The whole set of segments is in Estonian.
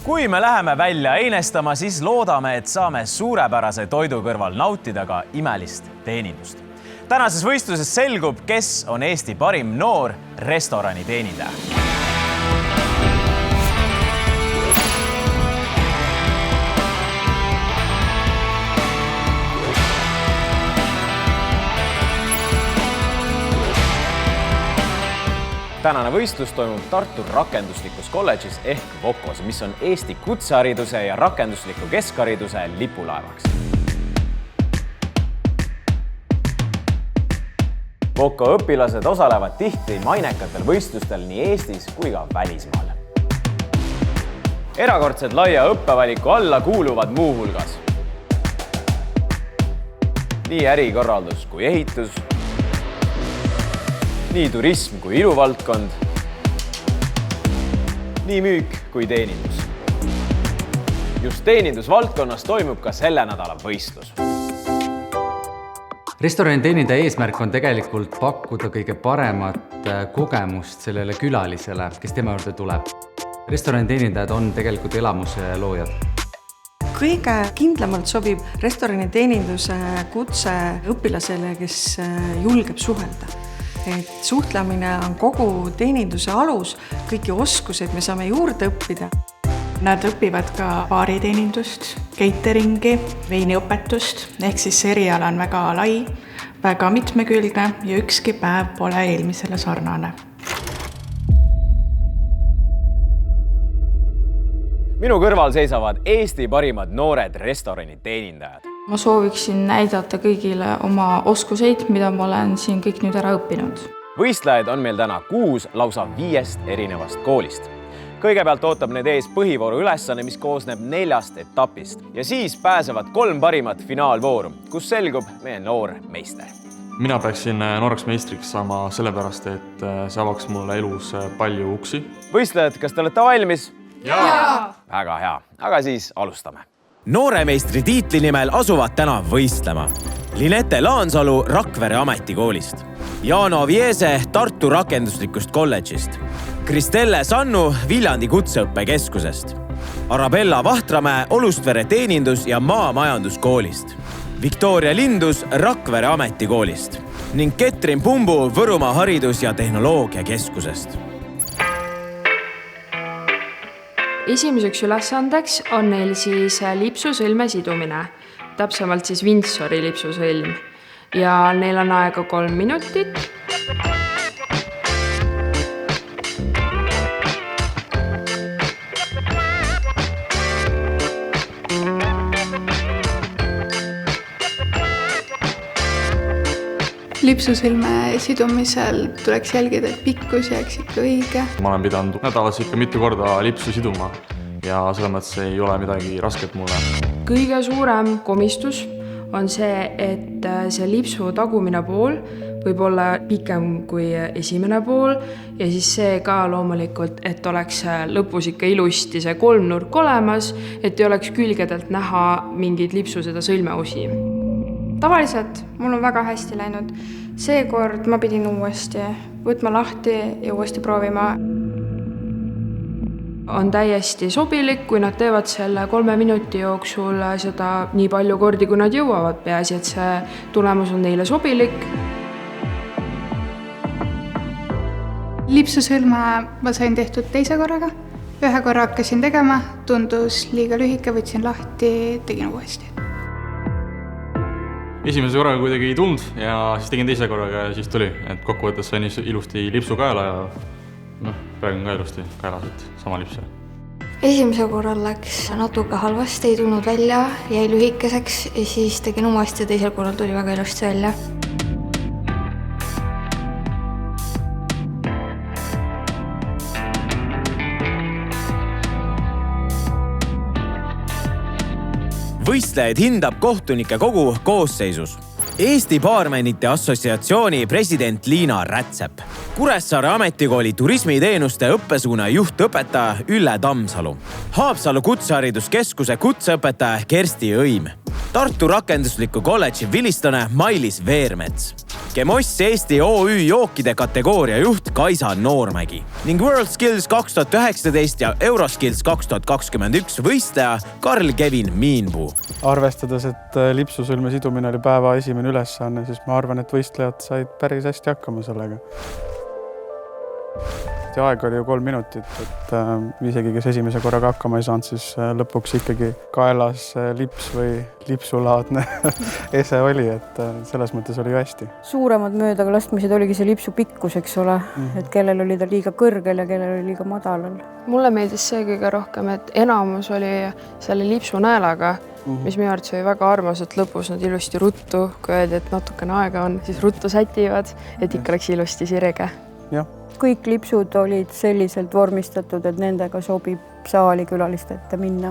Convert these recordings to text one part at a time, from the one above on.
Kui me läheme välja einestama, siis loodame, et saame suurepärase toidu kõrval nautida ka imelist teenindust. Tänases võistluses selgub, kes on Eesti parim noor restorani teenindaja. Tänane võistlus toimub Tartu rakenduslikus kolledžis ehk VOKOs, mis on Eesti kutsehariduse ja rakendusliku keskhariduse lipulaevaks. VOKO õpilased osalevad tihti mainekatel võistlustel nii Eestis kui ka välismaal. Erakordselt laia õppevaliku alla kuuluvad muuhulgas nii ärikorraldus kui ehitus, nii turism kui iluvaldkond, nii müük kui teenindus. Just teenindusvaldkonnas toimub ka selle nädala võistlus. Restorani teenindaja eesmärk on tegelikult pakkuda kõige paremat kogemust sellele külalisele, kes tema juurde tuleb. Restorani teenindajad on tegelikult elamuse loojad. Kõige kindlamalt sobib restorani teeninduse kutse õpilasele, kes julgeb suhelda. Et suhtlemine on kogu teeninduse alus, kõiki oskuseid me saame juurde õppida. Nad õpivad ka baariteenindust, cateringi, veiniõpetust, ehk siis see eriala on väga lai, väga mitmekülgne ja ükski päev pole eelmisele sarnane. Minu kõrval seisavad Eesti parimad noored restorani teenindajad. Ma sooviksin näidata kõigile oma oskuseid, mida ma olen siin kõik nüüd ära õppinud. Võistlejaid on meil täna 6 lausa 5 erinevast koolist. Kõigepealt ootab need ees põhivooru ülesanne, mis koosneb 4 etapist. Ja siis pääsevad 3 parimat finaalvooru, kus selgub meie noor meister. Mina peaksin nooreks meistriks saama sellepärast, et see avaks mulle elus palju uksi. Võistlejad, kas te olete valmis? Jaa! Väga hea, aga siis alustame. Nooremeistri tiitli nimel asuvad täna võistlema Linette Laansalu Rakvere ametikoolist, Jaano Viese Tartu rakenduslikust kolledžist, Kristelle Sannu Viljandi kutseõppekeskusest, Arabella Vahtramäe Olustvere teenindus- ja maamajanduskoolist, Viktoria Lindus Rakvere ametikoolist ning Ketrin Pumbu Võrumaa haridus- ja tehnoloogiakeskusest. Esimeseks ülesandeks on neil siis lipsusõlme sidumine, täpsemalt siis Windsori lipsusõlm. Ja neil on aega 3 minutit. Lipsusõlme sidumisel tuleks jälgida, et pikkus jääks ikka õige. Ma olen pidanud nädalas ikka mitu korda lipsu siduma ja selles mõttes ei ole midagi rasket mulle. Kõige suurem komistus on see, et see lipsu tagumine pool võib olla pikem kui esimene pool ja siis see ka loomulikult, et oleks lõpus ikka ilusti see 3-nurk olemas, et ei oleks külgedelt näha mingeid lipsu seda sõlmeosi. Tavaliselt mul on väga hästi läinud. Seekord ma pidin uuesti võtma lahti ja uuesti proovima. On täiesti sobilik, kui nad teevad selle 3 minuti jooksul seda nii palju kordi, kui nad jõuavad, peaasi, et see tulemus on neile sobilik. Lipsusõlme ma sain tehtud 2 korraga. 1 korra hakkasin tegema, tundus liiga lühike, võtsin lahti, tegin uuesti. Esimese korraga kuidagi ei tulnud ja siis tegin 2 korraga ja siis tuli. Et kokkuvõttes sain ilusti lipsu kaela ja praegu on ka ilusti kaelas, et sama lipsu. Esimese korral läks natuke halvasti, ei tulnud välja, jäi lühikeseks ja siis tegin uuesti ja 2 korral tuli väga ilusti välja. Võistlejaid hindab kohtunike kogu koosseisus. Eesti Baarmenite Assotsiatsiooni president Liina Rätsep, Kuressaare ametikooli turismiteenuste õppesuuna juhtõpetaja Ülle Tammsalu, Haapsalu kutsehariduskeskuse kutseõpetaja Kersti Õim, Tartu rakendusliku kolledži vilistane Mailis Veermets, Gemoss Eesti OÜ jookide kategooria juht Kaisa Noormägi ning WorldSkills 2019 ja Euroskills 2021 võistleja Karl-Kevin Miinpuu. Arvestades, et lipsusõlme sidumine oli päeva esimene ülesanne, siis ma arvan, et võistlejad said päris hästi hakkama sellega. Aeg oli ju 3 minutit, et isegi kes esimese korraga hakkama ei saanud, siis lõpuks ikkagi kaelas lips või lipsulaadne ese oli, et selles mõttes oli ju hästi. Suuremad möödaga lastmised oligi see lipsu pikkus, eks ole, et kellel oli ta liiga kõrgel ja kellel oli liiga madalal. Mulle meeldis see kõige rohkem, et enamus oli selle lipsunäälaga, mis minu arvates oli väga armas, et lõpus nad ilusti ruttu, kui öeldi, et natukene aega on, siis ruttu sätivad, et ikka oleks ilusti sirge. Jah. Kõik lipsud olid selliselt vormistatud, et nendega sobib saali külaliste ette minna.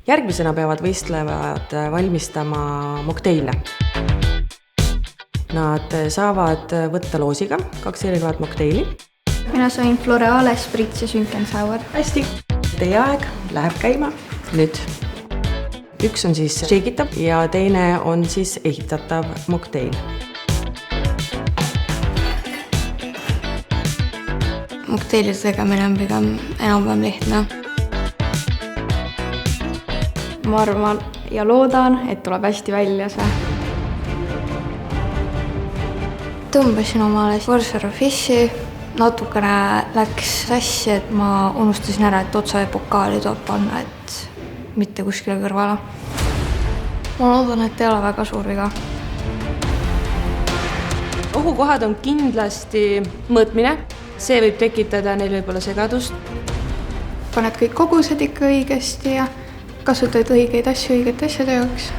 Järgmisena peavad võistlevad valmistama mokteile. Nad saavad võtta loosiga 2 erinevat mokteili. Mina sain Floreale, Spritz ja Sünkensauer. Hästi. Teie aeg läheb käima nüüd. Üks on siis sheikitav ja teine on siis ehitatav mokteil. Mokteilide tegemine on pigem enam-vähem lihtne. Ma arvan ja loodan, et tuleb hästi välja see. Tõmbasin omale Worcester Fishi, natukene läks sassi, et ma unustasin ära, et otsa ja pokaali tuleb panna, et mitte kuskile kõrvale. Ma loodan, et ei ole väga suur viga. Ohukohad on kindlasti mõõtmine. See võib tekitada neil võib-olla segadust. Paned kõik kogused ikka õigesti ja kasutad õigeid asju õigete asjade jaoks.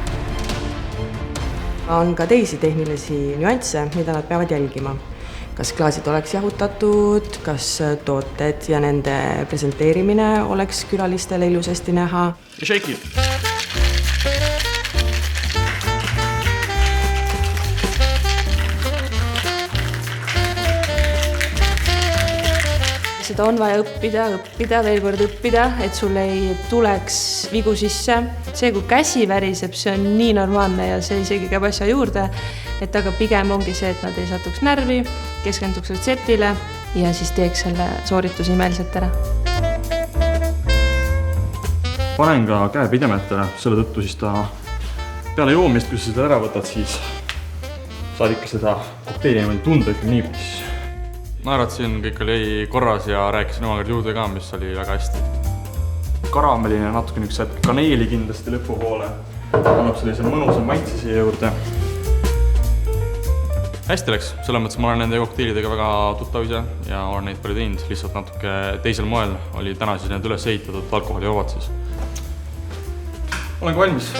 On ka teisi tehnilisi nüansse, mida nad peavad jälgima. Kas klaasid oleks jahutatud, kas tooted ja nende presenteerimine oleks külalistele ilusasti näha. Ja shake it! Seda on vaja õppida, veel kord õppida, et sul ei tuleks vigu sisse. See, kui käsi väriseb, see on nii normaalne ja see isegi käib asja juurde. Et aga pigem ongi see, et nad ei satuks närvi, keskenduks retseptile ja siis teeks selle soorituse imeliselt ära. Panen ka käe pidemetele, selle tõttu siis ta peale joomist, kui sa seda ära võtad, siis saad ikka seda kokteili tunda ikka nii kus. Ma arvatsin, kõik oli korras ja rääkisin omakord juurde ka, mis oli väga hästi. Karamelline natuke niisugused kaneeli kindlasti lõpu poole. Annab sellise mõnusa maitse siia juurde. Hästi läks, selles mõttes ma olen nende kokteilidega väga tuttav ise ja olen neid palju teinud, lihtsalt natuke teisel moel oli täna siis need üles ehitatud alkoholivabad siis. Olen ka valmis.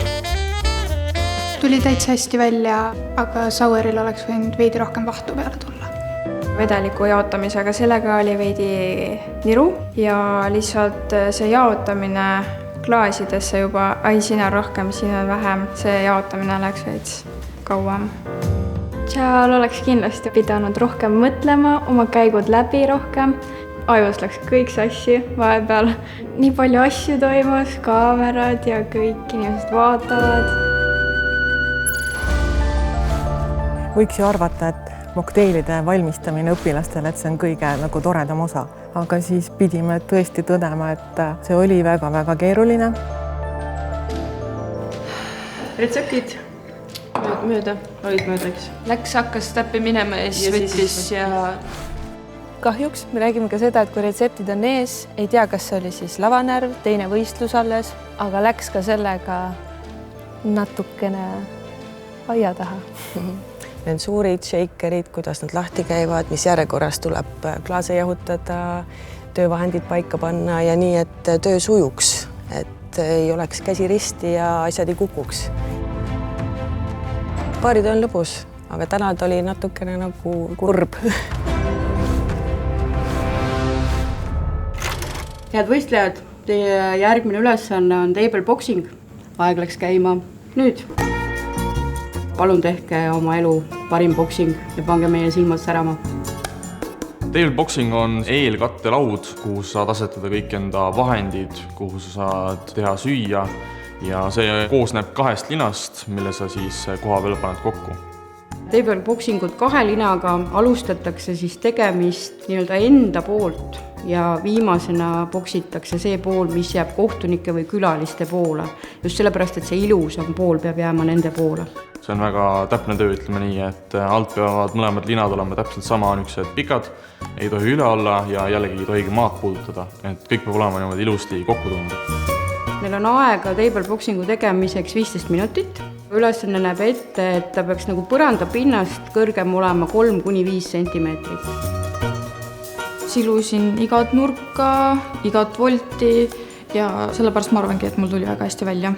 Tuli täitsa hästi välja, aga Saueril oleks võinud veidi rohkem vahtu peale tulla. Vedeliku jaotamisega sellega oli veidi niru ja lihtsalt see jaotamine klaasidesse juba, siin on rohkem, siin on vähem, see jaotamine läks veits kauem. Seal oleks kindlasti pidanud rohkem mõtlema, oma käigud läbi rohkem. Ajus läks kõik sassi vahepeal. Nii palju asju toimus, kaamerad ja kõik inimesed vaatavad. Võiks ju arvata, et mokteilide valmistamine õpilastele, et see on kõige nagu toredam osa. Aga siis pidime tõesti tõdema, et see oli väga-väga keeruline. Retseptid mööda, olid mööda, eks. Läks, hakkas täppi minema ja siis võttis ja... Kahjuks me räägime ka seda, et kui retseptid on ees, ei tea, kas see oli siis lavanärv, teine võistlus alles, aga läks ka sellega natukene aia taha. Need suurid shakerid, kuidas nad lahti käivad, mis järjekorras tuleb klaase jahutada, töövahendid paika panna ja nii, et töö sujuks, et ei oleks käsi risti ja asjad ei kukuks. Paarid on lõbus, aga täna ta oli natukene nagu kurb. Head võistlejad, teie järgmine ülesanne on table boxing. Aeg läks käima nüüd. Palun tehke oma elu parim boksing ja pange meie silmad särama. Table boxing on eelkattelaud, kuhu saad asetada kõik enda vahendid, kuhu sa saad teha süüa ja see koosneb 2 linast, mille sa siis koha peal paned kokku. Table boxingut 2 linaga alustatakse siis tegemist nii-öelda enda poolt ja viimasena boksitakse see pool, mis jääb kohtunike või külaliste poole. Just sellepärast, et see ilusam pool peab jääma nende poole. See on väga täpne töö, ütleme nii, et alt peavad mõlemad linad olema täpselt sama niisugused pikad, ei tohi üle olla ja jällegi ei tohigi maad puudutada, et kõik peab olema niimoodi ilusti kokku tundnud. Meil on aega table boxingu tegemiseks 15 minutit. Ülesanne näeb ette, et ta peaks nagu põranda pinnast kõrgem olema 3–5 sentimeetrit. Silusin igat nurka, igat volti ja sellepärast ma arvangi, et mul tuli väga hästi välja.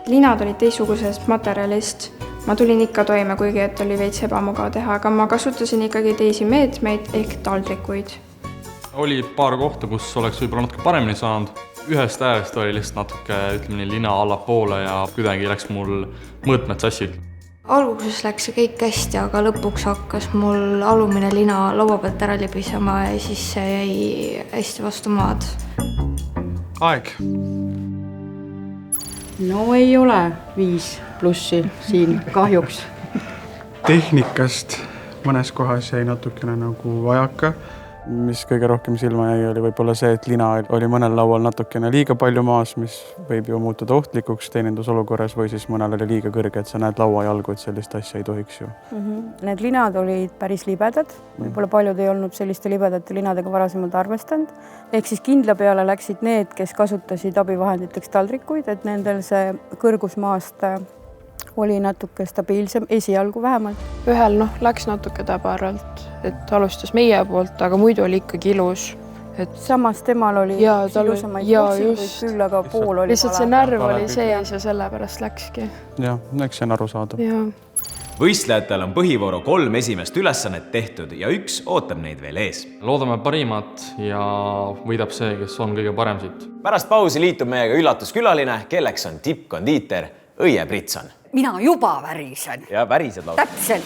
Linad olid teisugusest materjalist. Ma tulin ikka toime, kuigi et oli veits ebamugav teha, aga ma kasutasin ikkagi teisi meetmeid ehk taldrikuid. Oli paar kohta, kus oleks võib-olla natuke paremini saanud. Ühest äärest oli lihtsalt natuke, ütleme nii, lina allapoole ja kuidagi läks mul mõõtmed sassi. Alguses läks see kõik hästi, aga lõpuks hakkas mul alumine lina laua pealt ära libisema ja siis see jäi hästi vastu maad. Aeg. No ei ole 5+ siin kahjuks. Tehnikast mõnes kohas jäi natukene nagu vajaka. Mis kõige rohkem silma jäi, oli võib-olla see, et lina oli mõnel laual natukene liiga palju maas, mis võib ju muutuda ohtlikuks teenindusolukorras või siis mõnel oli liiga kõrge, et sa näed lauajalgu, et sellist asja ei tohiks ju. Need linad olid päris libedad. Võib-olla paljud ei olnud selliste libedate linadega varasemalt arvestanud. Ehk siis kindla peale läksid need, kes kasutasid abivahenditeks taldrikuid, et nendel see kõrgusmaast oli natuke stabiilsem, esialgu vähemalt. Ühel läks natuke tabaralt, et alustas meie poolt, aga muidu oli ikkagi ilus. Samas temal oli ilusamaid boksinguid küll, aga pool oli lihtsalt see närv oli sees ja sellepärast läkski. Jah, eks see on arusaadav. Võistlejatel on põhivooru 3 esimest ülesannet tehtud ja 1 ootab neid veel ees. Loodame parimat ja võidab see, kes on kõige parem siit. Pärast pausi liitub meiega üllatuskülaline, kelleks on tippkondiiter Õie Britson. Mina juba värisen. Ja värised lausa. Täpselt.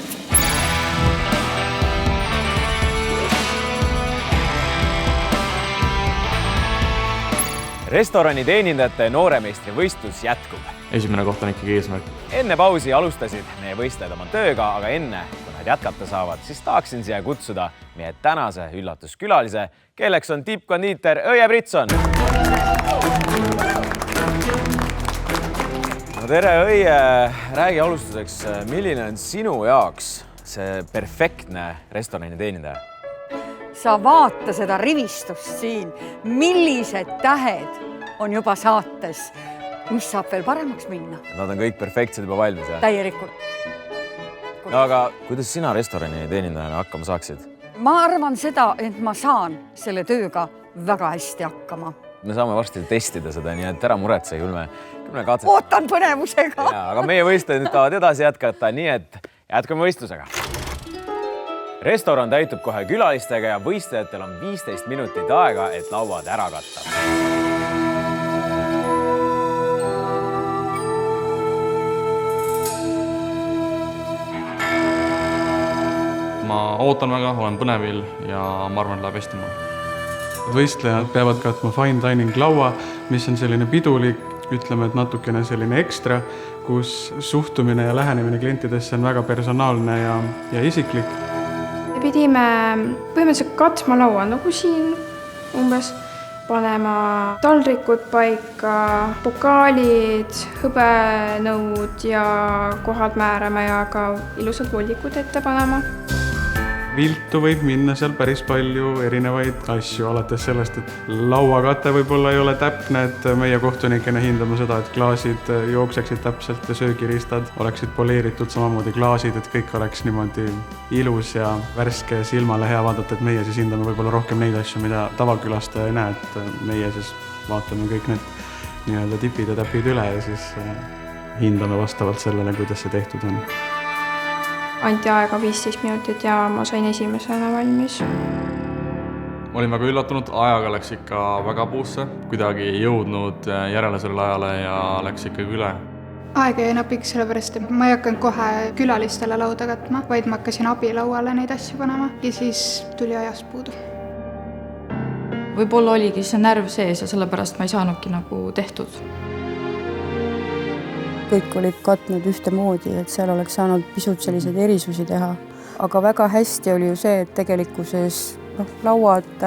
Restorani teenindajate nooremeistri võistlus jätkub. Esimene koht on ikkagi eesmärk. Enne pausi alustasid meie võistlejad oma tööga, aga enne, kui nad jätkata saavad, siis tahaksin siia kutsuda meie tänase üllatuskülalise, kelleks on tippkondiiter Õie Britson. No tere, Õie, räägi alustuseks, milline on sinu jaoks see perfektne restorani teenindaja? Sa vaata seda rivistust siin, millised tähed on juba saates, mis saab veel paremaks minna. Nad on kõik perfektsed juba valmis, jah? Täielikult. No, aga kuidas sina restorani teenindajana hakkama saaksid? Ma arvan seda, et ma saan selle tööga väga hästi hakkama. Me saame varsti testida seda, nii et ära muretse, küll me katset. Ootan põnevusega. Aga meie võistlejad nüüd tahavad edasi jätkata, nii et jätkame võistlusega. Restoran täitub kohe külalistega ja võistlejatel on 15 minutit aega, et lauad ära katta. Ma ootan väga, olen põnevil ja ma arvan, et läheb hästi mul. Võistlejad peavad katma fine dining laua, mis on selline pidulik, ütleme, et natukene selline ekstra, kus suhtumine ja lähenemine klientidesse on väga personaalne ja isiklik. Me pidime põhimõtteliselt katma laua nagu siin umbes, panema taldrikud paika, pokaalid, hõbenõud ja kohad määrama ja ka ilusad voldikud ette panema. Viltu võib minna seal päris palju erinevaid asju, alates sellest, et lauakate võib-olla ei ole täpne, et meie kohtunikena hindame seda, et klaasid jookseksid täpselt ja söögiristad oleksid poleeritud, samamoodi klaasid, et kõik oleks niimoodi ilus ja värske ja silmale hea vaadata, et meie siis hindame võib-olla rohkem neid asju, mida tavakülastaja ei näe, et meie siis vaatame kõik need nii-öelda tipid ja täpid üle ja siis hindame vastavalt sellele, kuidas see tehtud on. Anti aega 15 minutit ja ma sain esimesena valmis. Ma olin väga üllatunud, ajaga läks ikka väga puusse, kuidagi ei jõudnud järele sellele ajale ja läks ikkagi üle. Aega jäi napiks sellepärast, et ma ei hakanud kohe külalistele lauda katma, vaid ma hakkasin abilauale neid asju panema ja siis tuli ajast puudu. Võib-olla oligi see närv sees ja sellepärast ma ei saanudki nagu tehtud. kõik olid katnud ühtemoodi, et seal oleks saanud pisut selliseid erisusi teha. Aga väga hästi oli ju see, et tegelikkuses lauad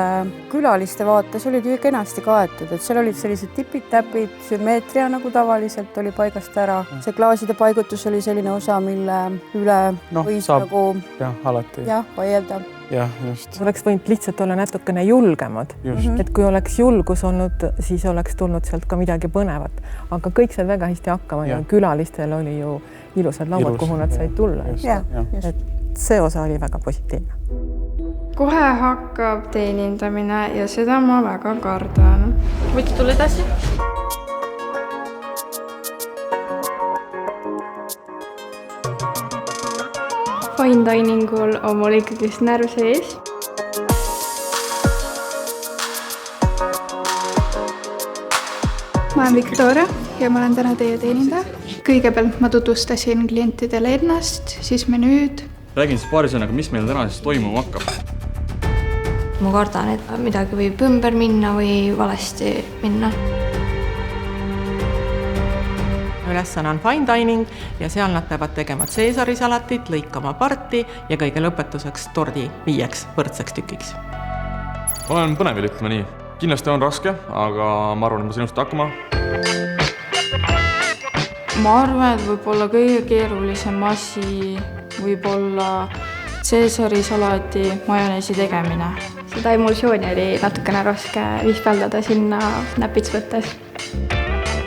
külaliste vaates olid ju kenasti kaetud, et seal olid sellised tipid-täpid, sümmeetria nagu tavaliselt oli paigast ära. See klaaside paigutus oli selline osa, mille üle võis saab, nagu alati. Vaielda. Jah, just. Oleks võinud lihtsalt olla natukene julgemad. Et kui oleks julgus olnud, siis oleks tulnud sealt ka midagi põnevat. Aga kõik said väga hästi hakkama ja külalistel oli ju ilusad lauad, kuhu nad said tulla. Et see osa oli väga positiivne. Kohe hakkab teenindamine ja seda ma väga kardan. Võite tulla edasi? Fine diningul on mul ikkagi närv sees. Ma olen Victoria ja ma olen täna teie teenindaja. Kõigepealt ma tutvustasin klientidele ennast, siis menüüd. Räägin siis paari sõnaga, mis meil täna siis toimuma hakkab. Ma kardan, et midagi võib ümber minna või valesti minna. Ülesanne on fine dining ja seal nad peavad tegema seesarisalatit, lõikama parti ja kõige lõpetuseks tordi 5 võrdseks tükiks. Ma olen põnevil, ütleme nii. Kindlasti on raske, aga ma arvan, et ma sinust hakkama. Ma arvan, et võib-olla kõige keerulisem asi võib olla seesarisalati majoneesi tegemine. Seda emulsiooni oli natukene raske vihpeldada sinna näpits võttes.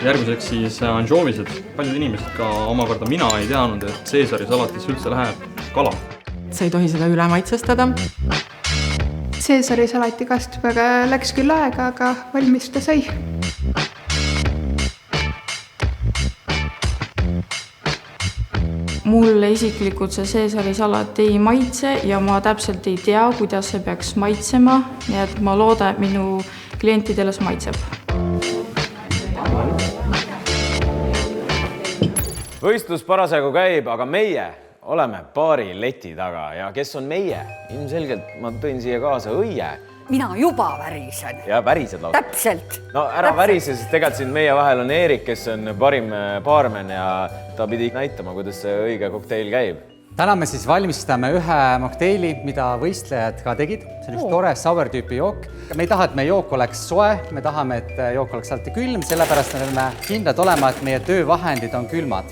Järgmiseks siis anšoovised. Paljud inimesed, ka omakorda mina ei teadnud, et seesarisalatis üldse läheb kala. Sa ei tohi seda üle maitsestada. Seesarisalati kastusega läks küll aega, aga valmis ta sai. Mulle isiklikult see seesarisalat ei maitse ja ma täpselt ei tea, kuidas see peaks maitsema, nii et ma loodan, et minu klientidele see maitseb. Võistlus parasjagu käib, aga meie oleme paari leti taga ja kes on meie? Ilmselgelt ma tõin siia kaasa õie. Mina juba värisen. Ja värised lausa. Täpselt. No ära värise, sest tegelikult siin meie vahel on Eerik, kes on parim baarmen ja ta pidi näitama, kuidas see õige kokteil käib. Täna me siis valmistame ühe mokteili, mida võistlejad ka tegid. See on üks tore sour tüüpi jook. Me ei taha, et meie jook oleks soe, me tahame, et jook oleks alati külm, sellepärast me peame kindlad olema, et meie töövahendid on külmad.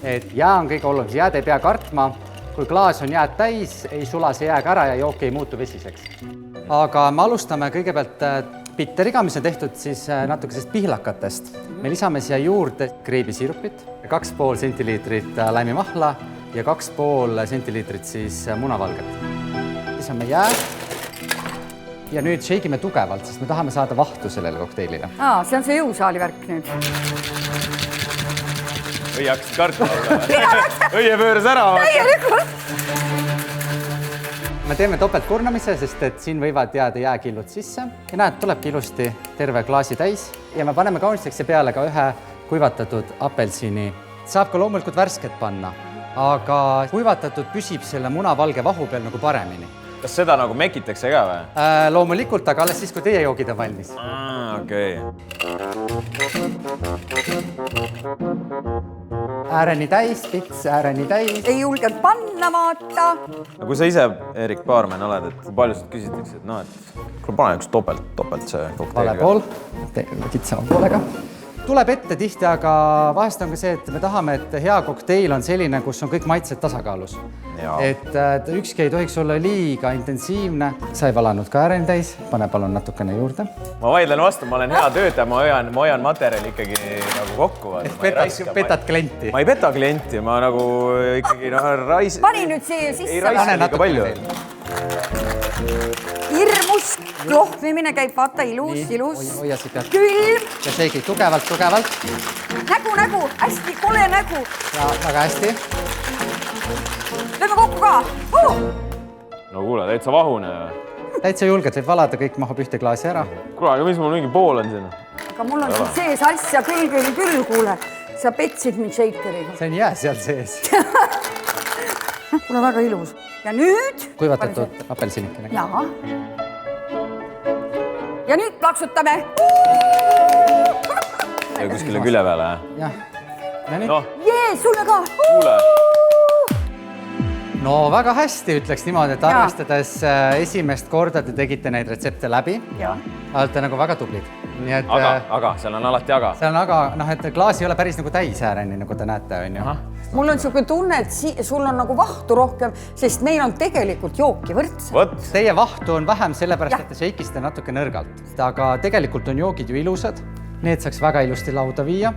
Et jää on kõige olulisem, jääd ei pea kartma. Kui klaas on jääd täis, ei sula see jääga ära ja jook ei muutu vesiseks. Aga me alustame kõigepealt pitteriga, mis on tehtud siis natukesest pihlakatest. Me lisame siia juurde kreebisiirupit, 2,5 centiliitrit läimimahla ja 2,5 centiliitrit siis munavalget. Lisame jää ja nüüd shakeime tugevalt, sest me tahame saada vahtu sellele kokteilile. See on see jõusaali värk nüüd. Õie hakkasid kartma. Õie pööras ära. Me teeme topeltkurnamisse, sest et siin võivad jääda jääkillud sisse. Ja näed, tulebki ilusti terve klaasi täis. Ja me paneme kaunisteks peale ka ühe kuivatatud apelsini. Saab ka loomulikult värsket panna, aga kuivatatud püsib selle munavalge vahu peal nagu paremini. Kas seda nagu mekitakse ka või? Loomulikult, aga alles siis, kui teie joogid on valmis. Okei. Ääreni täis, pits, ääreni täis. Ei julgenud panna, vaata. Kui sa ise, Eerik Baarmen, oled, et palju seda küsitakse, et noh, et pane üks topelt see kokteil. Vale pool, teeme kitsama poolega. Tuleb ette tihti, aga vahest on ka see, et me tahame, et hea kokteil on selline, kus on kõik maitsed tasakaalus. Et ükski ei tohiks olla liiga intensiivne. Sa ei valanud ka ääreni täis, pane palun natukene juurde. Ma vaidlen vastu, ma olen hea töötaja, ma hoian materjali ikkagi nagu kokku. Petad klienti. Ma ei peta klienti, ma nagu ikkagi Pani nüüd see sisse. Ei raisa liiga palju. Hirmus klohmimine käib, vaata, ilus. Külm. Ja seegi tugevalt. Nägu, hästi kole nägu. Ja väga hästi. Lööme kokku ka. No kuule, täitsa vahune. Täitsa julged, võib valada, kõik mahub ühte klaasi ära. Kuule, aga mis mul mingi pool on siin? Aga mul on siin sees asja küll, kuule. Sa petsid mind shakeriga. See on jää seal sees. Kuule, väga ilus. Ja nüüd? Kuivatatud apelsinikene. Jaa. Ja nüüd plaksutame. Ja kuskile külje peale, jah? Jee, sulle ka! No väga hästi, ütleks niimoodi, et arvestades esimest korda te tegite neid retsepte läbi. Olete nagu väga tublid. Aga, seal on alati aga. Seal on aga, et klaas ei ole päris nagu täisääreni, nagu te näete, on ju. Mul on selline tunne, et sul on nagu vahtu rohkem, sest meil on tegelikult jooki võrdse. Teie vahtu on vähem sellepärast, et te šeikisite natuke nõrgalt. Aga tegelikult on joogid ju ilusad. Need saaks väga ilusti lauda viia.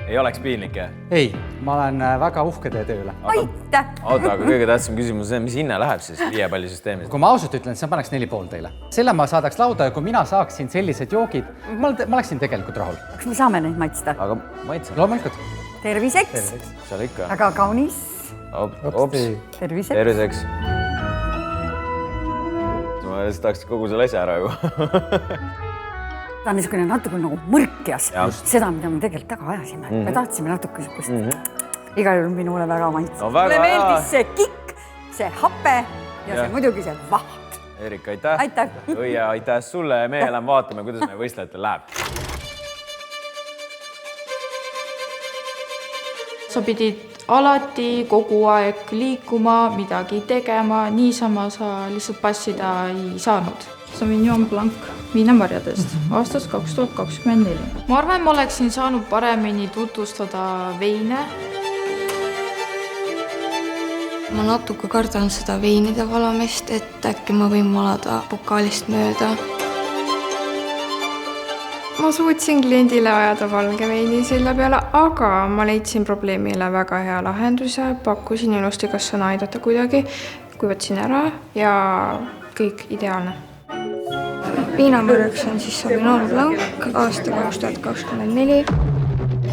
Ei oleks piinlik, jah? Ei, ma olen väga uhke teie tööle. Aitäh! Aga kõige tähtsam küsimus on, mis hinne läheb siis 5 pallisüsteemis? Kui ma ausalt ütlen, siis ma paneks 4,5 teile. Selle ma saadaks lauda ja kui mina saaksin sellised joogid, ma oleksin tegelikult rahul. Kas me saame neid maitsta? Aga maitsa? Loomulikult. Terviseks. Seal ikka. Väga kaunis. Ops. Terviseks. Ma tahaks kogu selle asja ära ju. Ta on niisugune natuke nagu mõrkjas. Seda, mida me tegelikult taga ajasime. Me tahtsime natuke niisugust. Igal juhul minule väga maitse. Mulle meeldis see kikk, see hape ja see muidugi see vaht. Erik, aitäh. Aitäh. Õia, aitäh sulle. Me lähen vaatame, kuidas meie võistlejatel läheb. Sa pidid alati kogu aeg liikuma, midagi tegema, niisama sa lihtsalt passida ei saanud. Sauvignon Blanc viinamarjadest aastast 2024. Ma arvan, ma oleksin saanud paremini tutvustada veine. Ma natuke kardan seda veinide valamist, et äkki ma võin valada pokaalist mööda. Ma suutsin kliendile ajada valge veini selle peale, aga ma leidsin probleemile väga hea lahenduse, pakkusin ilusti, kas saan aidata kuidagi, kui võtsin ära ja kõik ideaalne. Viinamarjaks on siis Sauvignon Blanc aasta 2024.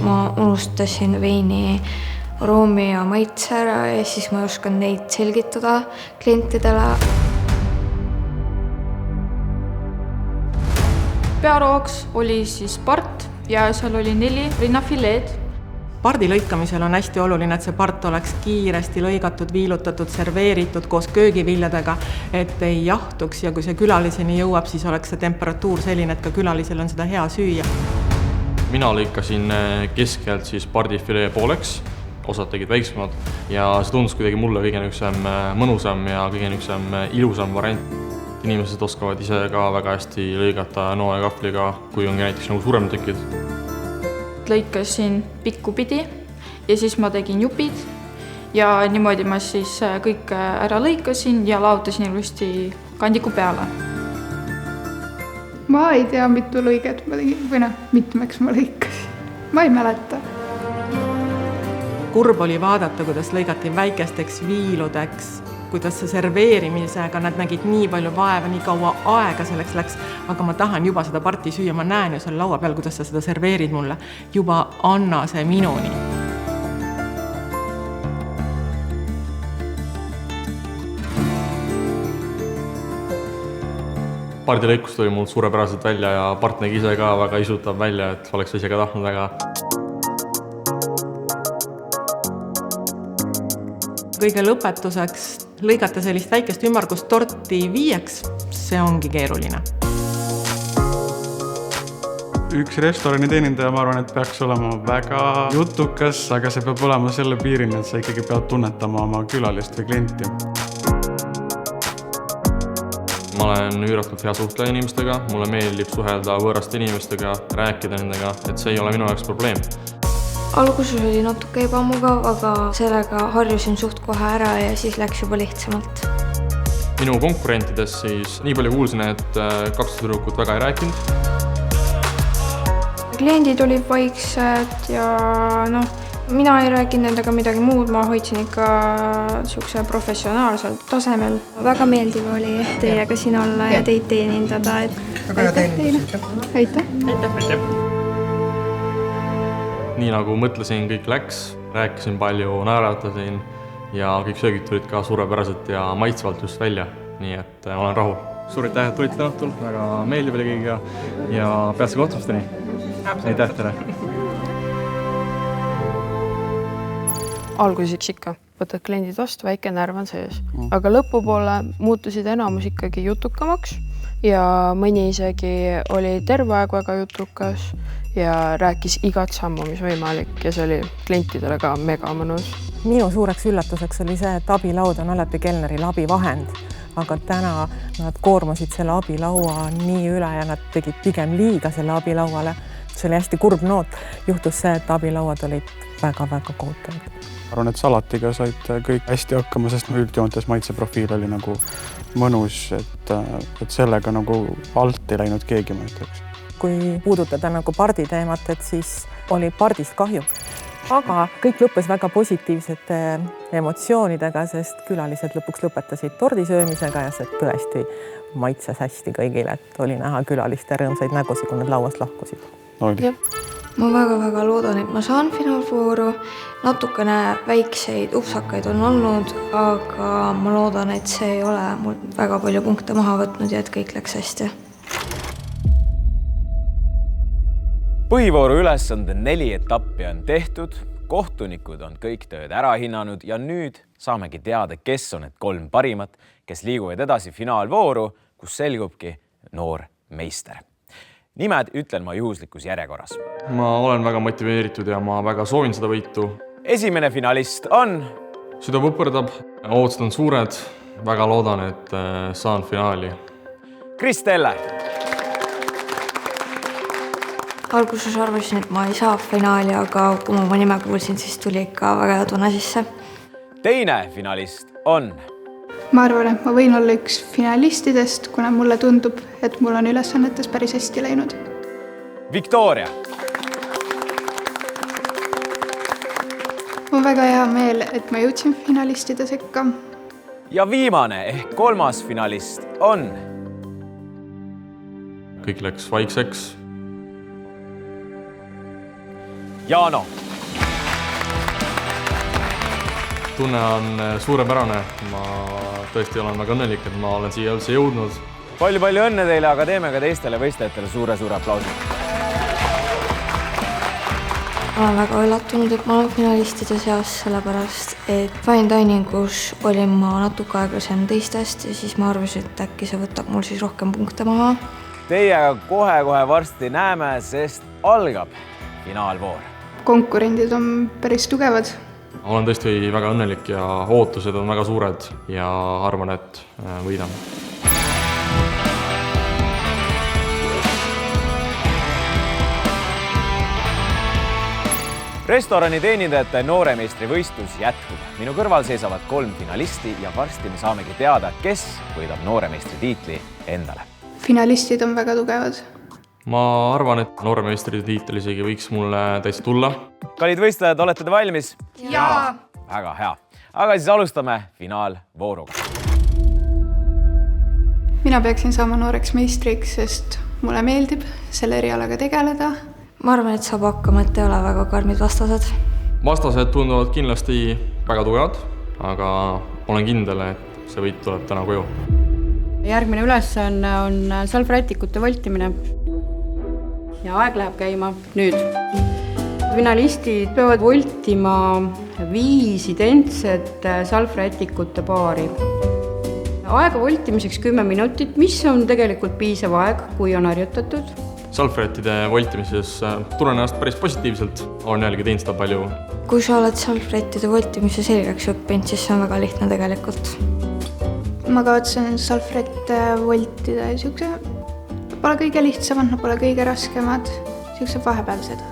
Ma unustasin veini aroomi ja maitse ära ja siis ma oskan neid selgitada klientidele. Pearooks oli siis part ja seal oli 4 rinnafileed. Pardi lõikamisel on hästi oluline, et see part oleks kiiresti lõigatud, viilutatud, serveeritud koos köögiviljadega, et ei jahtuks ja kui see külaliseni jõuab, siis oleks see temperatuur selline, et ka külalisel on seda hea süüa. Mina lõikasin keskelt siis pardifilee pooleks, osad tegid väiksemad ja see tundus kuidagi mulle kõige mõnusam ja kõige ilusam variant. Inimesed oskavad ise ka väga hästi lõigata noa ja kahvliga, kui ongi näiteks nagu suurem tükid. Lõikasin pikku pidi ja siis ma tegin jupid ja niimoodi ma siis kõik ära lõikasin ja laotasin ilusti kandiku peale. Ma ei tea, mitu lõiget ma tegin või mitmeks ma lõikasin. Ma ei mäleta. Kurb oli vaadata, kuidas lõigati väikesteks viiludeks, kuidas see serveerimisega nad nägid nii palju vaeva, nii kaua aega selleks läks, aga ma tahan juba seda parti süüa, ma näen ju seal laua peal, kuidas sa seda serveerid mulle. Juba anna see minuni. Pardilõikus tuli mul suurepäraselt välja ja part nägi ise ka väga isutav välja, et oleks ise ka tahtnud väga. Kõige lõpetuseks lõigata sellist väikest ümmargust torti 5, see ongi keeruline. Üks restorani teenindaja, ma arvan, et peaks olema väga jutukas, aga see peab olema selle piirini, et sa ikkagi pead tunnetama oma külalist või klienti. Ma olen üüratult hea suhtleja inimestega, mulle meeldib suhelda võõraste inimestega, rääkida nendega, et see ei ole minu jaoks probleem. Alguses oli natuke ebamugav, aga sellega harjusin suht kohe ära ja siis läks juba lihtsamalt. Minu konkurentides siis nii palju kuulsin, et 2 tüdrukut väga ei rääkinud. Kliendid olid vaiksed ja mina ei rääkinud nendega midagi muud, ma hoidsin ikka niisuguse professionaalsel tasemel. Väga meeldiv oli teiega siin olla ja teid teenindada. Aitäh teile. Aitäh. Nii nagu mõtlesin, kõik läks, rääkisin palju, naeratasin ja kõik söögid tulid ka suurepäraselt ja maitsvalt just välja, nii et olen rahul. Suur aitäh, et tulite täna õhtul, väga meeldiv oli kõigiga ja peatse kohtumisteni. Aitäh teile! Alguseks ikka võtad kliendid vastu, väike närv on sees, aga lõpupoole muutusid enamus ikkagi jutukamaks, ja mõni isegi oli terve aeg väga jutukas ja rääkis igat sammu, mis võimalik ja see oli klientidele ka mega mõnus. Minu suureks üllatuseks oli see, et abilaud on alati kelneril abivahend, aga täna nad koormasid selle abilaua nii üle ja nad tegid pigem liiga selle abilauale. See oli hästi kurb noot. Juhtus see, et abilauad olid väga-väga kohutavad. Arvan, et salatiga said kõik hästi hakkama, sest üldjoontes maitseprofiil oli nagu mõnus, et sellega nagu alt ei läinud keegi, ma ütleks. Kui puudutada nagu pardi teemat, et siis oli pardist kahju. Aga kõik lõppes väga positiivsete emotsioonidega, sest külalised lõpuks lõpetasid tordisöömisega ja see tõesti maitses hästi kõigile, et oli näha külaliste rõõmsaid nägusid, kui nad lauast lahkusid. Ma väga-väga loodan, et ma saan finaalvooru. Natukene väikseid upsakaid on olnud, aga ma loodan, et see ei ole mul väga palju punkte maha võtnud ja et kõik läks hästi. Põhivooru ülesande 4 etappi on tehtud, kohtunikud on kõik tööd ära hinnanud ja nüüd saamegi teada, kes on need 3 parimat, kes liiguvad edasi finaalvooru, kus selgubki noor meister. Nimed ütlen ma juhuslikus järjekorras. Ma olen väga motiveeritud ja ma väga soovin seda võitu. Esimene finalist on... Süda põperdab, ootused on suured, väga loodan, et saan finaali. Kristelle! Alguses arvasin, et ma ei saa finaali, aga kui ma oma nime kuulsin, siis tuli ikka väga hea tunne sisse. Teine finalist on... Ma arvan, et ma võin olla üks finalistidest, kuna mulle tundub, et mul on ülesannetes päris hästi läinud. Victoria! Mul on väga hea meel, et ma jõudsin finalistide sekka. Ja viimane ehk 3. finalist on... Kõik läks vaikseks. Jaano! Tunne on suurepärane. Ma tõesti olen väga õnnelik, et ma olen siia üldse jõudnud. Palju õnne teile, aga teeme ka teistele võistlejatele suure aplausi. Ma olen väga üllatunud, et ma olen finalistide seas, sellepärast, et fine diningus olin ma natuke aeglasem teistest ja siis ma arvasin, et äkki see võtab mul siis rohkem punkte maha. Teie kohe varsti näeme, sest algab finaalvoor. Konkurendid on päris tugevad. Olen tõesti väga õnnelik ja ootused on väga suured ja arvan, et võidame. Restorani teenindajate nooremeistri võistlus jätkub. Minu kõrval seisavad 3 finalisti ja varsti me saamegi teada, kes võidab nooremeistri tiitli endale. Finalistid on väga tugevad. Ma arvan, et nooremeistri tiitel isegi võiks mulle täitsa tulla. Kallid võistlejad, olete te valmis? Jaa! Väga hea. Aga siis alustame finaalvooruga. Mina peaksin saama nooreks meistriks, sest mulle meeldib selle erialaga tegeleda. Ma arvan, et saab hakkama, et ei ole väga karmid vastased. Vastased tunduvad kindlasti väga tugevad, aga olen kindel, et see võit tuleb täna koju. Järgmine ülesanne on salvrätikute voltimine. Ja aeg läheb käima nüüd. Finalistid peavad voltima 5 identset salvrätikute paari. Aega voltimiseks 10 minutit, mis on tegelikult piisav aeg, kui on harjutatud. Salvrätide voltimises tunnen ennast päris positiivselt. Olen jällegi teinud seda palju. Kui sa oled salvrätide voltimise selgeks õppinud, siis see on väga lihtne tegelikult. Ma kavatsen salvrätte voltida ja pole kõige lihtsamad, pole kõige raskemad, vahepealsed.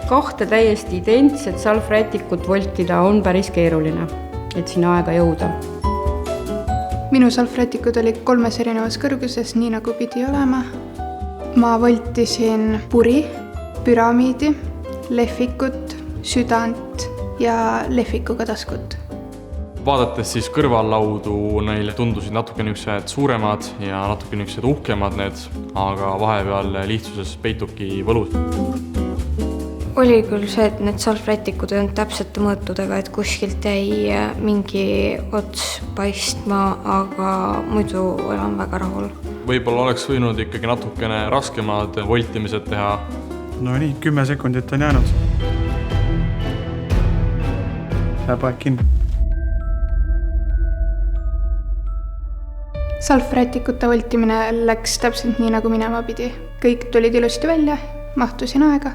2 täiesti identset salvrätikut voltida on päris keeruline, et sinna aega jõuda. Minu salvrätikud olid 3 erinevas kõrguses, nii nagu pidi olema. Ma voltisin puri, püramiidi, lehvikut, südant ja lehvikuga taskut. Vaadates siis kõrvallaudu, neile tundusid natuke niisugused suuremad ja natuke niisugused uhkemad need, aga vahepeal lihtsuses peitubki võlus. Oli küll see, et need salvrätikud ei olnud täpsete mõõtudega, et kuskilt jäi mingi ots paistma, aga muidu olen väga rahul. Võib-olla oleks võinud ikkagi natukene raskemad voltimised teha. No nii, 10 sekundit on jäänud. Läheb aeg kinni. salvrätikute voltimine läks täpselt nii, nagu minema pidi. Kõik tulid ilusti välja, mahtusin aega.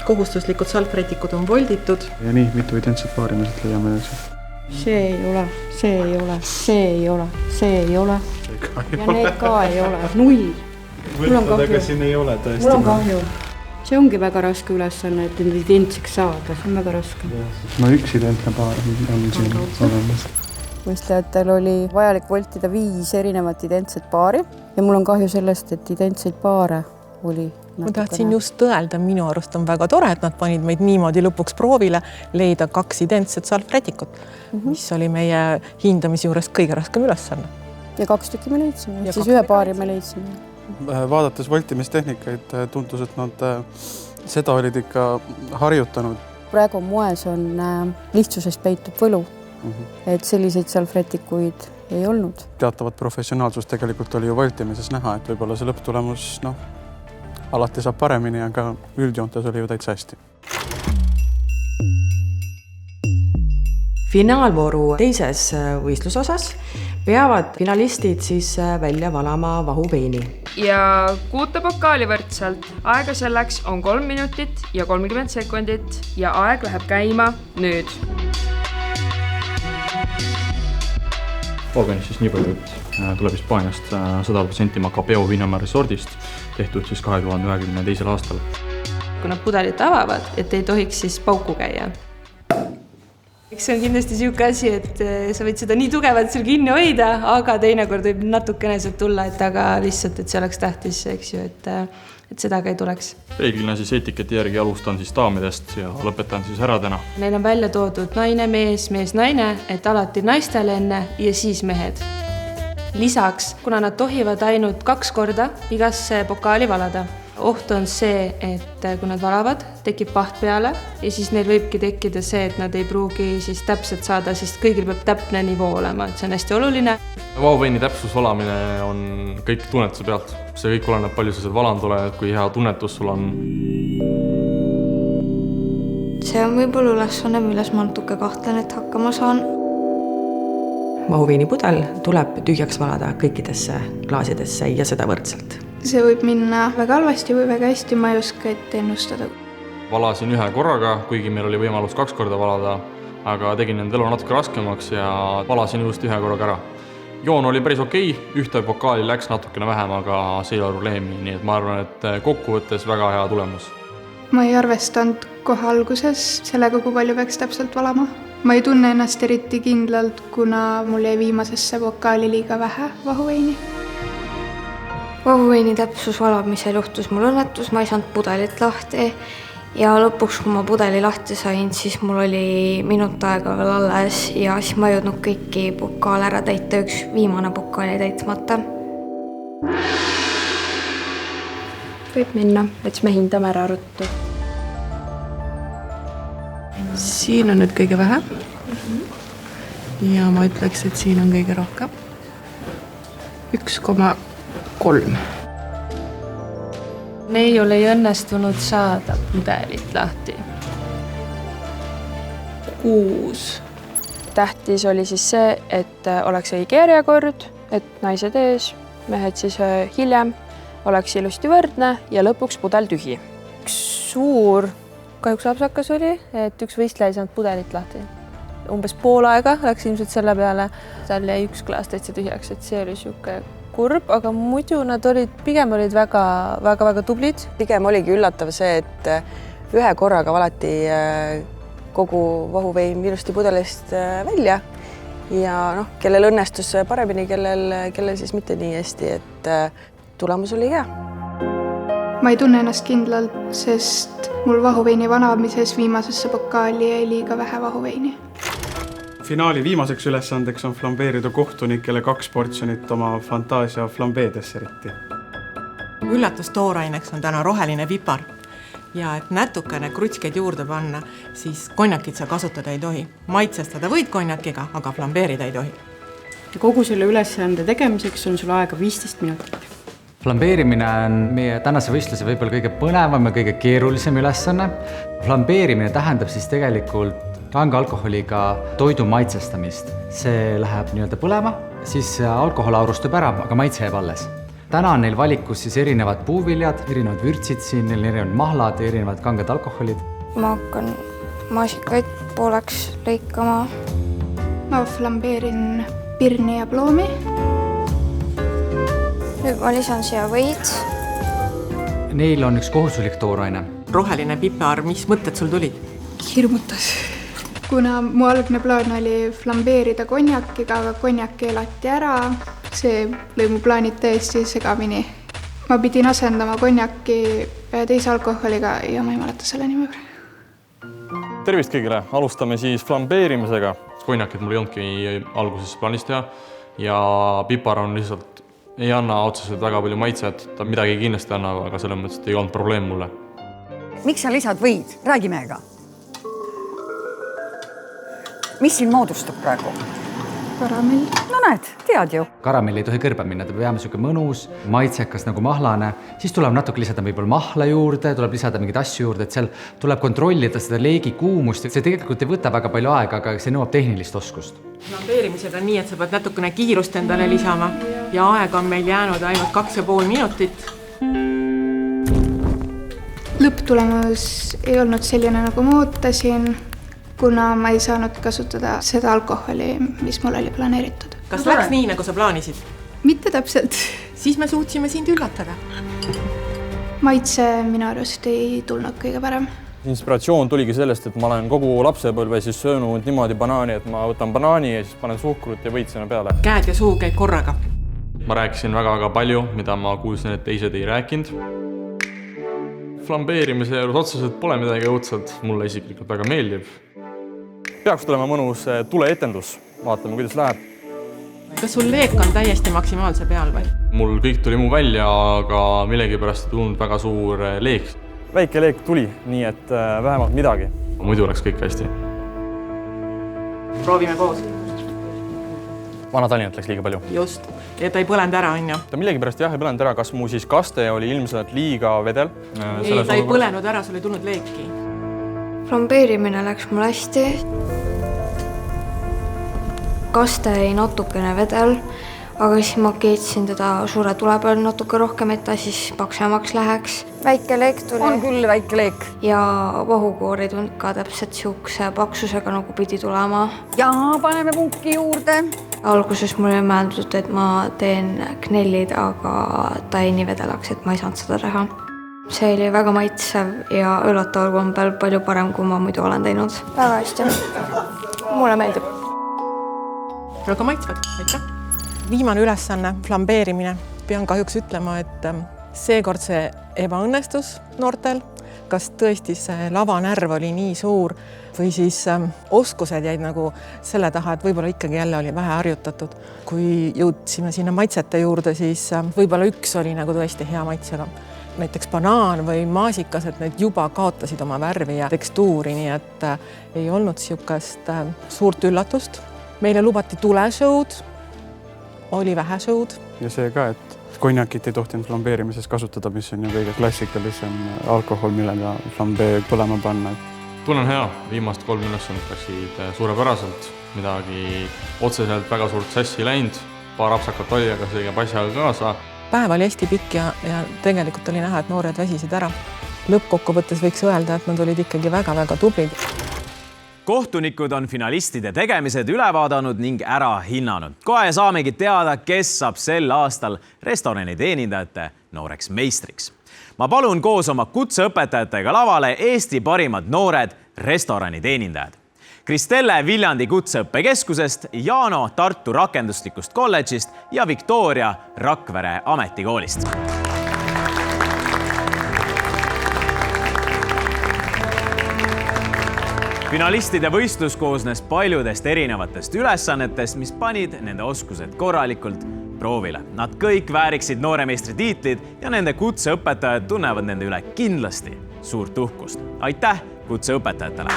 Kohustuslikud salvrätikud on volditud. Ja nii, mitu identset paari me siit leiame üldse? See ei ole, see ei ole, see ei ole, see ei ole. Ja need ka ei ole. 0. Mul on kahju. Siin ei ole tõesti. Mul on kahju. See ongi väga raske ülesanne, et need identseks saada, see on väga raske. No üks identne paar on siin olemas. Võistlejatel oli vajalik voltida 5 erinevat identset paari ja mul on kahju sellest, et identseid paare oli natukene. Ma tahtsin just tõelda, minu arust on väga tore, et nad panid meid niimoodi lõpuks proovile leida 2 identset salvrätikut, mis oli meie hindamise juures kõige raskem ülesanne. Ja 2 tükki me leidsime, siis 1 paari me leidsime. Vaadates voltimistehnikaid tuntus, et nad seda olid ikka harjutanud. Praegu moes on lihtsusest peitub võlu, et selliseid salvrätikuid ei olnud. Teatavat professionaalsust tegelikult oli ju voltimises näha, et võib-olla see lõpptulemus, alati saab paremini, aga üldjoontes oli ju täitsa hästi. Finaalvooru teises võistlusosas peavad finalistid siis välja valama vahuveini. Ja 6 pokaali võrdselt. Aega selleks on 3 minutit ja 30 sekundit ja aeg läheb käima nüüd. Organis siis nii palju, et tuleb Hispaaniast 100% Macabeo Viinamäe resordist, tehtud siis 2022. aastal. Kui nad pudelit avavad, et ei tohiks siis pauku käia. See on kindlasti siuke asi, et sa võid seda nii tugevalt seal kinni hoida, aga teinekord võib natukene sealt tulla, et aga lihtsalt, et see oleks tähtis, eks ju, et seda ka ei tuleks. Reeglina siis etiketi järgi alustan siis daamidest ja lõpetan siis häradena. Neil on välja toodud naine, mees, mees, naine, et alati naistele enne ja siis mehed. Lisaks, kuna nad tohivad ainult 2 korda igasse pokaali valada. Oht on see, et kui nad valavad, tekib paht peale ja siis neil võibki tekkida see, et nad ei pruugi siis täpselt saada, sest kõigil peab täpne nivoo olema, et see on hästi oluline. Vahuveini täpsus valamine on kõik tunnetuse pealt. See kõik oleneb palju sa seal valanud oled, kui hea tunnetus sul on. See on võib-olla ülesanne, milles ma natuke kahtlen, et hakkama saan. Vahuveini pudel tuleb tühjaks valada kõikidesse klaasidesse ja seda võrdselt. See võib minna väga halvasti või väga hästi, ma ei oska ette ennustada. Valasin 1 korraga, kuigi meil oli võimalus 2 korda valada, aga tegin enda elu natuke raskemaks ja valasin just 1 korraga ära. Joon oli päris okei, 1 pokaali läks natukene vähem, aga see ei ole probleemi, nii et ma arvan, et kokkuvõttes väga hea tulemus. Ma ei arvestanud kohe alguses sellega, kui palju peaks täpselt valama. Ma ei tunne ennast eriti kindlalt, kuna mul jäi viimasesse pokaali liiga vähe vahuveini. Vahuveini täpsus valamisel juhtus mul õnnetus, ma ei saanud pudelit lahti ja lõpuks, kui ma pudeli lahti sain, siis mul oli minut aega veel alles ja siis ma ei jõudnud kõiki pokaale ära täita, üks viimane pokaal jäi täitmata. Võib minna, et siis me hindame ära ruttu. Siin on nüüd kõige vähe ja ma ütleks, et siin on kõige rohkem. 1,3. Neiul ei õnnestunud saada pudelit lahti. 6. Tähtis oli siis see, et oleks õige järjekord, et naised ees, mehed siis hiljem, oleks ilusti võrdne ja lõpuks pudel tühi. Üks suur kahjuks apsakas oli, et üks võistleja ei saanud pudelit lahti. Umbes pool aega läks ilmselt selle peale. Seal jäi 1 klaas täitsa tühjaks, et see oli siuke kurb, aga muidu nad pigem olid väga tublid. Pigem oligi üllatav see, et 1 korraga valati kogu vahuvein ilusti pudelist välja ja kellel õnnestus paremini, kellel siis mitte nii hästi, et tulemus oli hea. Ma ei tunne ennast kindlalt, sest mul vahuveini vanamises viimasesse pokaali jäi liiga vähe vahuveini. Finaali viimaseks ülesandeks on flambeerida kohtunikele 2 portsjonit oma fantaasia flambeedesseriti. Üllatustooreineks on täna roheline pipar ja et natukene krutskeid juurde panna, siis konjakit sa kasutada ei tohi. Maitsestada võid konjakiga, aga flambeerida ei tohi. Kogu selle ülesande tegemiseks on sul aega 15 minutit. Flambeerimine on meie tänase võistluse võib-olla kõige põnevam ja kõige keerulisem ülesanne. Flambeerimine tähendab siis tegelikult kange alkoholiga toidu maitsestamist. See läheb nii-öelda põlema, siis alkohol aurustub ära, aga maitse jääb alles. Täna on neil valikus siis erinevad puuviljad, erinevad vürtsid siin, neil erinevad mahlad, erinevad kanged alkoholid. Ma hakkan maasikaid pooleks lõikama. Ma flambeerin pirni ja ploomi. Nüüd ma lisan siia võid. Neil on üks kohustuslik tooraine. Roheline pipar, mis mõtted sul tulid? Hirmutas. Kuna mu algne plaan oli flambeerida konjakiga, aga konjak keelati ära, see lõi mu plaanid täiesti segamini. Ma pidin asendama konjaki teise alkoholiga ja ma ei mäleta selle nime praegu. Tervist kõigile, alustame siis flambeerimisega. Konjakid mul ei olnudki alguses plaanis teha ja pipar on lihtsalt, ei anna otseselt väga palju maitset, ta midagi kindlasti annab, aga selles mõttes ei olnud probleem mulle. Miks sa lisad võid? Räägi meiega. Mis siin moodustub praegu? Karamell. No näed, tead ju. Karamell ei tohi kõrbe minna, ta peab jääma siuke mõnus, maitsekas nagu mahlane. Siis tuleb natuke lisada võib-olla mahla juurde, tuleb lisada mingeid asju juurde, et seal tuleb kontrollida seda leegi kuumust. See tegelikult ei võta väga palju aega, aga see nõuab tehnilist oskust. Flambeerimisega on nii, et sa pead natukene kiirust endale lisama ja aega on meil jäänud ainult 2,5 minutit. Lõpptulemus ei olnud selline, nagu ma ootasin, kuna ma ei saanud kasutada seda alkoholi, mis mul oli planeeritud. Kas läks nii, nagu sa plaanisid? Mitte täpselt. Siis me suutsime sind üllatada. Maitse minu arust ei tulnud kõige parem. Inspiratsioon tuligi sellest, et ma olen kogu lapsepõlve siis söönud niimoodi banaani, et ma võtan banaani ja siis panen suhkrut ja võit sinna peale. Käed ja suu käib korraga. Ma rääkisin väga palju, mida ma kuulsin, et teised ei rääkinud. Flambeerimise juures otseselt pole midagi õudselt, mulle isiklikult väga meeldib. Peaks tulema mõnus tuleetendus, vaatame, kuidas läheb. Kas sul leek on täiesti maksimaalse peal või? Mul kõik tuli muu välja, aga millegipärast ei tulnud väga suur leek. Väike leek tuli, nii et vähemalt midagi. Muidu oleks kõik hästi. Proovime koos. Vana-Tallinnat läks liiga palju. Just. Ja ta ei põlenud ära, on ju? Ta millegipärast jah ei põlenud ära, kas mu siis kaste oli ilmselt liiga vedel? Ei, ta ei põlenud ära, sul ei tulnud leeki. Flambeerimine läks mul hästi. Kaste jäi natukene vedel, aga siis ma keetsin teda suure tule peal natuke rohkem, et ta siis paksemaks läheks. Väike leek tuli. On küll väike leek. Ja vahukoor ei tulnud ka täpselt siukse paksusega, nagu pidi tulema. Ja paneme punki juurde. Alguses mul ei mõeldud, et ma teen knellid, aga ta jäi nii vedelaks, et ma ei saanud seda teha. See oli väga maitsev ja üllataval kombel palju parem, kui ma muidu olen teinud. Väga hästi. Mulle meeldib. Väga maitsvad, aitäh. Viimane ülesanne, flambeerimine. Pean kahjuks ütlema, et seekord see ebaõnnestus noortel. Kas tõesti see lavanärv oli nii suur või siis oskused jäid nagu selle taha, et võib-olla ikkagi jälle oli vähe harjutatud. Kui jõudsime sinna maitsete juurde, siis võib-olla üks oli nagu tõesti hea maitsega. Näiteks banaan või maasikas, et need juba kaotasid oma värvi ja tekstuuri, nii et ei olnud siukest suurt üllatust. Meile lubati tuleshow'd, oli vähe show'd. Ja see ka, et konjakit ei tohtinud flambeerimises kasutada, mis on ju kõige klassikalisem alkohol, millega flambee põlema panna. Tunnen hea, viimast 3 ülesannet läksid suurepäraselt, midagi otseselt väga suurt sassi läinud, paar apsakat oli, aga see käib asjaga kaasa. Päev oli hästi pikk ja tegelikult oli näha, et noored väsisid ära. Lõppkokkuvõttes võiks öelda, et nad olid ikkagi väga-väga tublid. Kohtunikud on finalistide tegemised üle vaadanud ning ära hinnanud. Kohe saamegi teada, kes saab sel aastal restorani teenindajate nooreks meistriks. Ma palun koos oma kutseõpetajatega lavale Eesti parimad noored restorani teenindajad. Kristelle Viljandi kutseõppekeskusest, Jaano Tartu rakenduslikust kolledžist ja Victoria Rakvere ametikoolist. Finalistide võistlus koosnes paljudest erinevatest ülesannetest, mis panid nende oskused korralikult proovile. Nad kõik vääriksid nooremeistri tiitlid ja nende kutseõpetajad tunnevad nende üle kindlasti suurt uhkust. Aitäh kutseõpetajatele!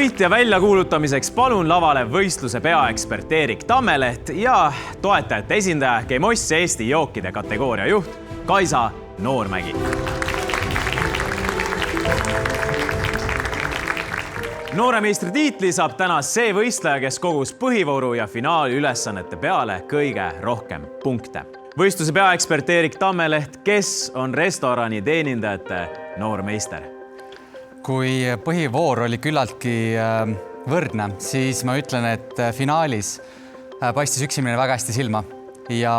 Võitja väljakuulutamiseks palun lavale võistluse peaekspert Erik Tammeleht ja toetajate esindaja Gemoss Eesti jookide kategooria juht Kaisa Noormägi. Nooremeistri tiitli saab täna see võistleja, kes kogus põhivooru ja finaali ülesannete peale kõige rohkem punkte. Võistluse peaekspert Erik Tammeleht, kes on restorani teenindajate noormeister? Kui põhivoor oli küllaltki võrdne, siis ma ütlen, et finaalis paistis üks inimene väga hästi silma ja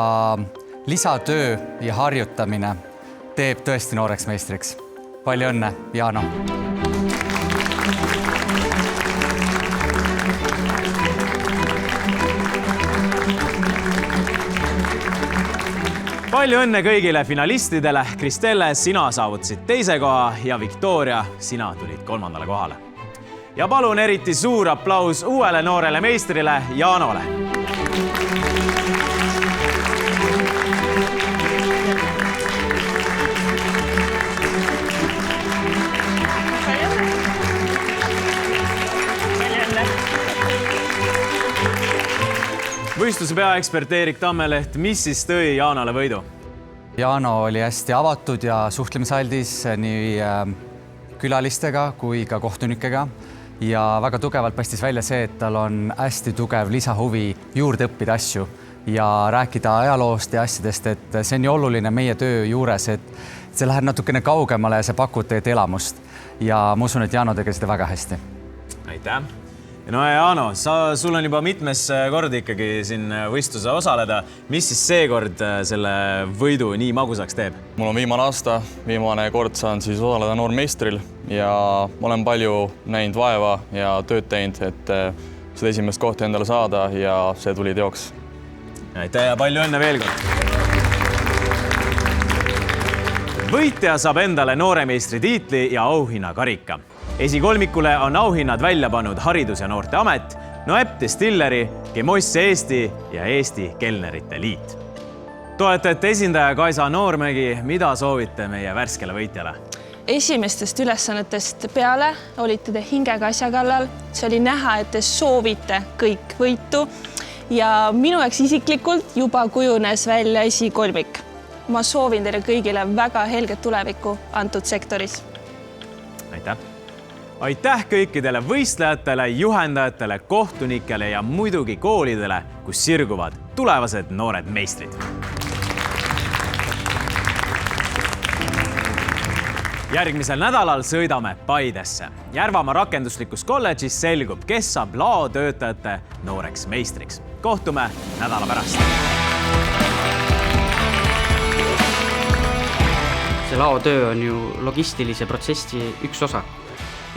lisatöö ja harjutamine teeb tõesti nooreks meistriks. Palju õnne, Jaano! Palju õnne kõigile finalistidele. Kristelle, sina saavutasid teise koha ja Victoria, sina tulid 3. kohale. Ja palun eriti suur aplaus uuele noorele meistrile Jaanole. Võistluse peaekspert Erik Tammeleht, mis siis tõi Jaanale võidu? Jaano oli hästi avatud ja suhtlemisaldis nii külalistega kui ka kohtunikega ja väga tugevalt paistis välja see, et tal on hästi tugev lisahuvi juurde õppida asju ja rääkida ajaloost ja asjadest, et see on nii oluline meie töö juures, et see läheb natukene kaugemale ja see pakub teed elamust ja ma usun, et Jaano tegi seda väga hästi. Aitäh! No ja Jaano, sul on juba mitmes kord ikkagi siin võistluse osaleda. Mis siis seekord selle võidu nii magusaks teeb? Mul on viimane aasta, viimane kord saan siis osaleda noormeistril ja ma olen palju näinud vaeva ja tööd teinud, et seda esimest kohta endale saada ja see tuli teoks. Aitäh ja palju õnne veel kord! Võitja saab endale nooremeistri tiitli ja auhinna karika. Esikolmikule on auhinnad välja pannud Haridus- ja Noorteamet, Noep Distilleri, Gemoss Eesti ja Eesti Kelnerite Liit. Toetajate esindaja Kaisa Noormägi, mida soovite meie värskele võitjale? Esimestest ülesannetest peale olite te hingega asja kallal. See oli näha, et te soovite kõik võitu ja minu jaoks isiklikult juba kujunes välja esikolmik. Ma soovin teile kõigile väga helget tulevikku antud sektoris. Aitäh! Aitäh kõikidele võistlejatele, juhendajatele, kohtunikele ja muidugi koolidele, kus sirguvad tulevased noored meistrid. Järgmisel nädalal sõidame Paidesse. Järvamaa rakenduslikus kolledžis selgub, kes saab laotöötajate nooreks meistriks. Kohtume nädala pärast. See laotöö on ju logistilise protsessi üks osa.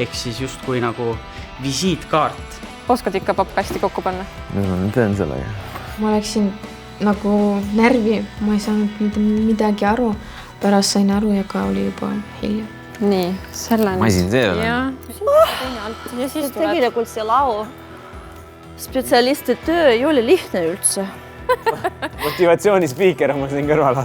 Ehk siis justkui nagu visiitkaart. Oskad ikka papp hästi kokku panna? Ma teen sellega. Ma läksin nagu närvi, ma ei saanud midagi aru. Pärast sain aru ja ka oli juba hilja. Nii, selleni. Masin teele. Ja siis tegelikult see lao spetsialisti töö ei ole lihtne üldse. Motivatsioonispiiker on mul siin kõrval.